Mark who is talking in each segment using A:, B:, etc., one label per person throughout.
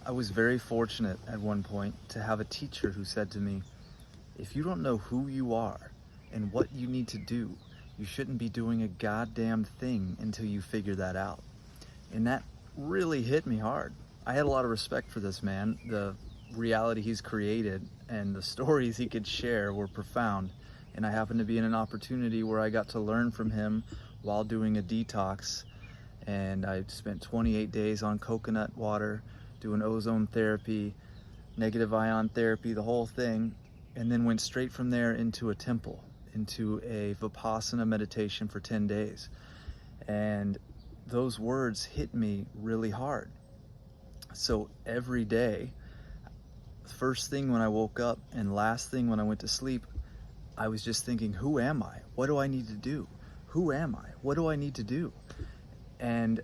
A: I was very fortunate at one point to have a teacher who said to me, if you don't know who you are and what you need to do, you shouldn't be doing a goddamn thing until you figure that out. And that really hit me hard. I had a lot of respect for this man. The reality he's created and the stories he could share were profound. And I happened to be in an opportunity where I got to learn from him while doing a detox. And I spent 28 days on coconut water, doing ozone therapy, negative ion therapy, the whole thing, and then went straight from there into a temple, into a Vipassana meditation for 10 days. And those words hit me really hard. So every day, first thing when I woke up and last thing when I went to sleep, I was just thinking, who am I? What do I need to do? Who am I? What do I need to do? And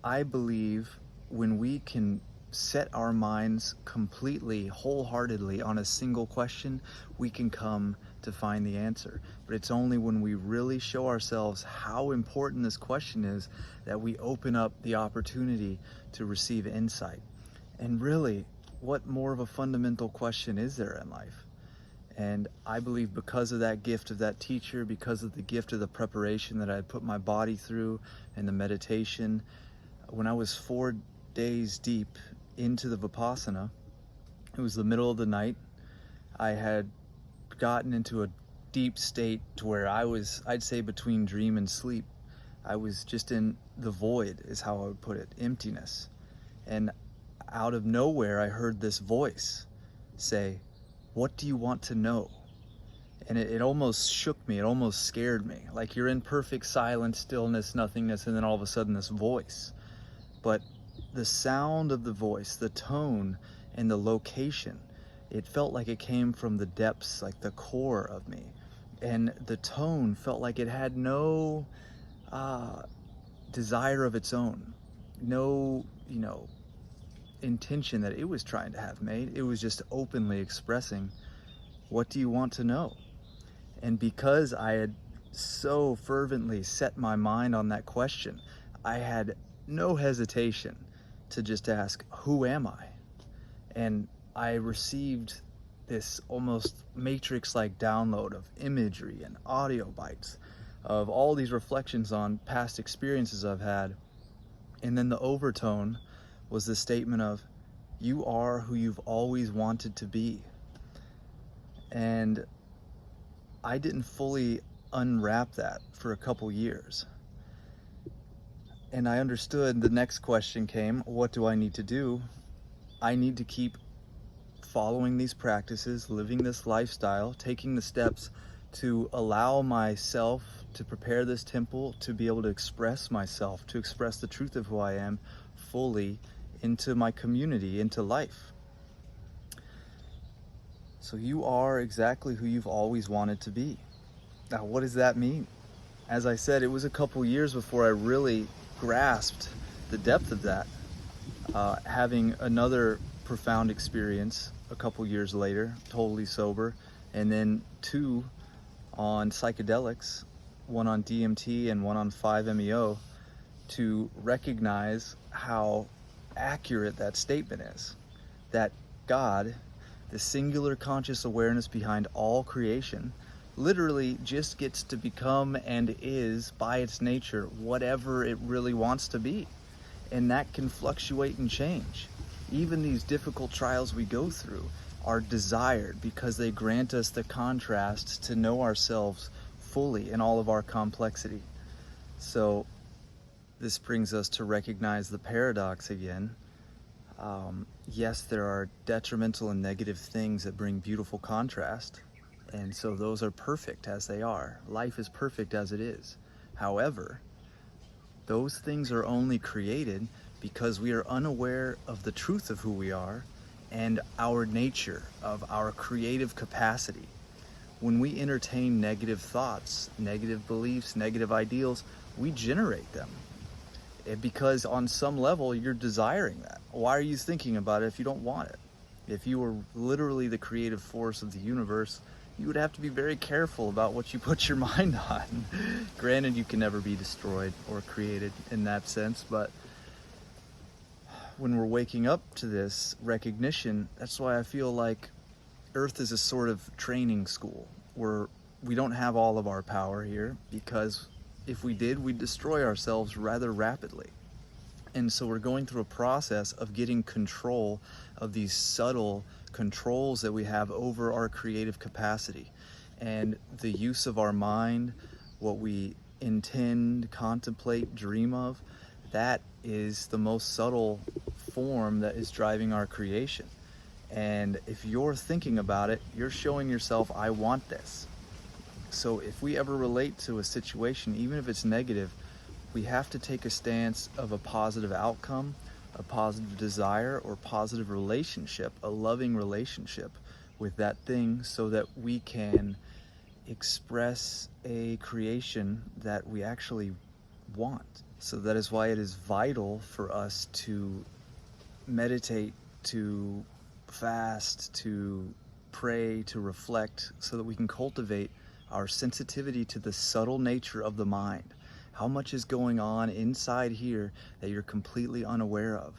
A: I believe when we can set our minds completely, wholeheartedly on a single question, we can come to find the answer. But it's only when we really show ourselves how important this question is that we open up the opportunity to receive insight. And really, what more of a fundamental question is there in life? And I believe because of that gift of that teacher, because of the gift of the preparation that I had put my body through and the meditation, when I was 4 days deep into the Vipassana, it was the middle of the night. I had gotten into a deep state to where I was, I'd say, between dream and sleep. I was just in the void, is how I would put it, emptiness. And out of nowhere, I heard this voice say, "What do you want to know?" And it almost shook me, it almost scared me. Like you're in perfect silence, stillness, nothingness, and then all of a sudden this voice. But the sound of the voice, the tone, and the location, it felt like it came from the depths, like the core of me. And the tone felt like it had no desire of its own, no, intention that it was trying to have made. It was just openly expressing, what do you want to know? And because I had so fervently set my mind on that question, I had no hesitation to just ask, who am I? And I received this almost matrix-like download of imagery and audio bites of all these reflections on past experiences I've had. And then the overtone was the statement of, you are who you've always wanted to be. And I didn't fully unwrap that for a couple years. And I understood the next question came, what do I need to do? I need to keep following these practices, living this lifestyle, taking the steps to allow myself to prepare this temple, to be able to express myself, to express the truth of who I am fully into my community, into life. So you are exactly who you've always wanted to be. Now, what does that mean? As I said, it was a couple years before I really grasped the depth of that. Having another profound experience a couple years later, totally sober, and then 2 on psychedelics, 1 on DMT and 1 on 5-MeO, to recognize how accurate that statement is. That God, the singular conscious awareness behind all creation, literally just gets to become and is, by its nature, whatever it really wants to be. And that can fluctuate and change. Even these difficult trials we go through are desired because they grant us the contrast to know ourselves fully in all of our complexity. So this brings us to recognize the paradox again. Yes, there are detrimental and negative things that bring beautiful contrast. And so those are perfect as they are. Life is perfect as it is. However, those things are only created because we are unaware of the truth of who we are and our nature, of our creative capacity. When we entertain negative thoughts, negative beliefs, negative ideals, we generate them. Because on some level, you're desiring that. Why are you thinking about it if you don't want it? If you were literally the creative force of the universe, you would have to be very careful about what you put your mind on. Granted, you can never be destroyed or created in that sense, but when we're waking up to this recognition, that's why I feel like Earth is a sort of training school where we don't have all of our power here, because if we did, we'd destroy ourselves rather rapidly. And so we're going through a process of getting control of these subtle controls that we have over our creative capacity and the use of our mind, what we intend, contemplate, dream of. That is the most subtle form that is driving our creation. And if you're thinking about it, you're showing yourself, I want this. So if we ever relate to a situation, even if it's negative, we have to take a stance of a positive outcome, a positive desire, or positive relationship, a loving relationship with that thing, so that we can express a creation that we actually want. So that is why it is vital for us to meditate, to fast, to pray, to reflect, so that we can cultivate our sensitivity to the subtle nature of the mind. How much is going on inside here that you're completely unaware of?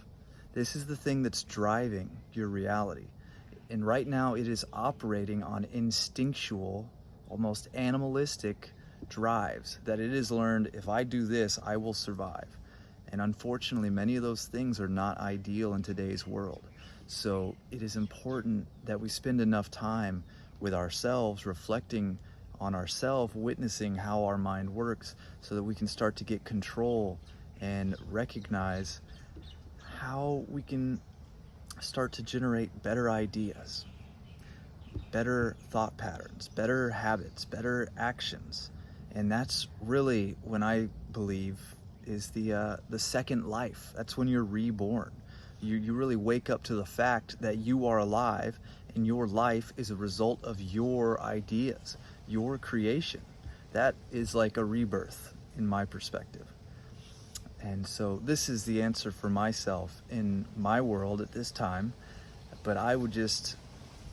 A: This is the thing that's driving your reality. And right now it is operating on instinctual, almost animalistic drives that it has learned, if I do this, I will survive. And unfortunately, many of those things are not ideal in today's world. So it is important that we spend enough time with ourselves, reflecting on ourselves, witnessing how our mind works, so that we can start to get control and recognize how we can start to generate better ideas, better thought patterns, better habits, better actions. And that's really when I believe is the second life. That's when you're reborn. You really wake up to the fact that you are alive, and your life is a result of your ideas, your creation. That is like a rebirth in my perspective. And so this is the answer for myself in my world at this time. But I would just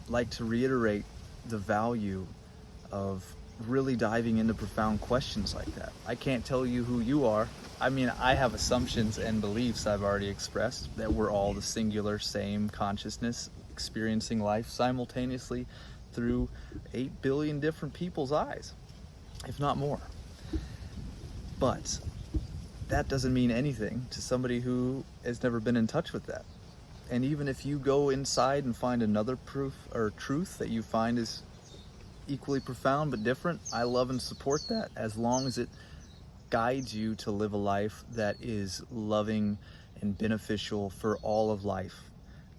A: like to reiterate the value of really diving into profound questions like that. I can't tell you who you are. I mean, I have assumptions and beliefs I've already expressed, that we're all the singular same consciousness experiencing life simultaneously through 8 billion different people's eyes, if not more. But that doesn't mean anything to somebody who has never been in touch with that. And even if you go inside and find another proof or truth that you find is equally profound but different, I love and support that, as long as it guides you to live a life that is loving and beneficial for all of life,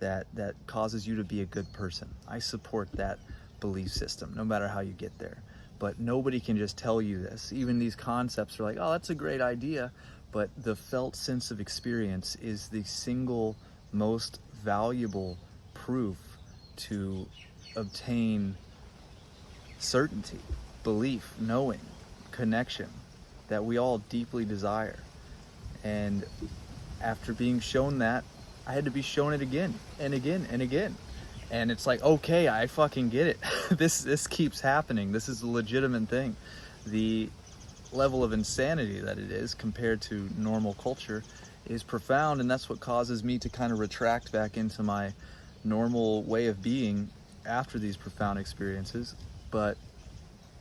A: that causes you to be a good person. I support that belief system, no matter how you get there. But nobody can just tell you this. Even these concepts are like, oh, that's a great idea, but the felt sense of experience is the single most valuable proof to obtain certainty, belief, knowing, connection that we all deeply desire. And after being shown that, I had to be shown it again and again and again. And it's like, okay, I fucking get it. This keeps happening. This is a legitimate thing. The level of insanity that it is compared to normal culture is profound, and that's what causes me to kind of retract back into my normal way of being after these profound experiences. But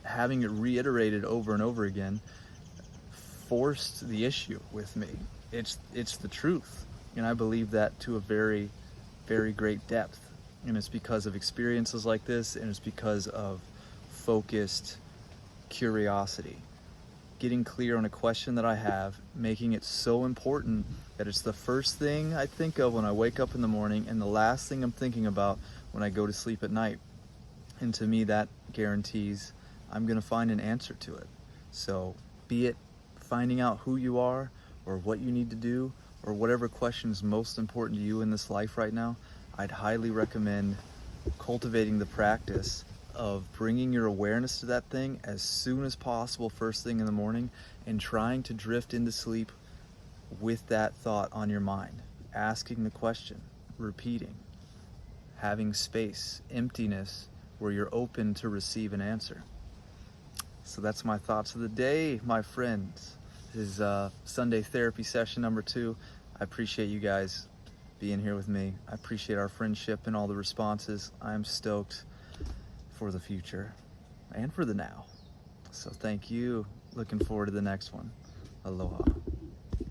A: having it reiterated over and over again forced the issue with me. It's the truth, and I believe that to a very, very great depth. And it's because of experiences like this, and it's because of focused curiosity. Getting clear on a question that I have, making it so important that it's the first thing I think of when I wake up in the morning and the last thing I'm thinking about when I go to sleep at night. And to me, that guarantees I'm going to find an answer to it. So be it finding out who you are, or what you need to do, or whatever question is most important to you in this life right now, I'd highly recommend cultivating the practice of bringing your awareness to that thing as soon as possible, first thing in the morning, and trying to drift into sleep with that thought on your mind, asking the question, repeating, having space, emptiness, where you're open to receive an answer. So that's my thoughts of the day, my friends. This is Sunday therapy session number 2. I appreciate you guys being here with me. I appreciate our friendship and all the responses. I'm stoked for the future and for the now. So thank you. Looking forward to the next one. Aloha.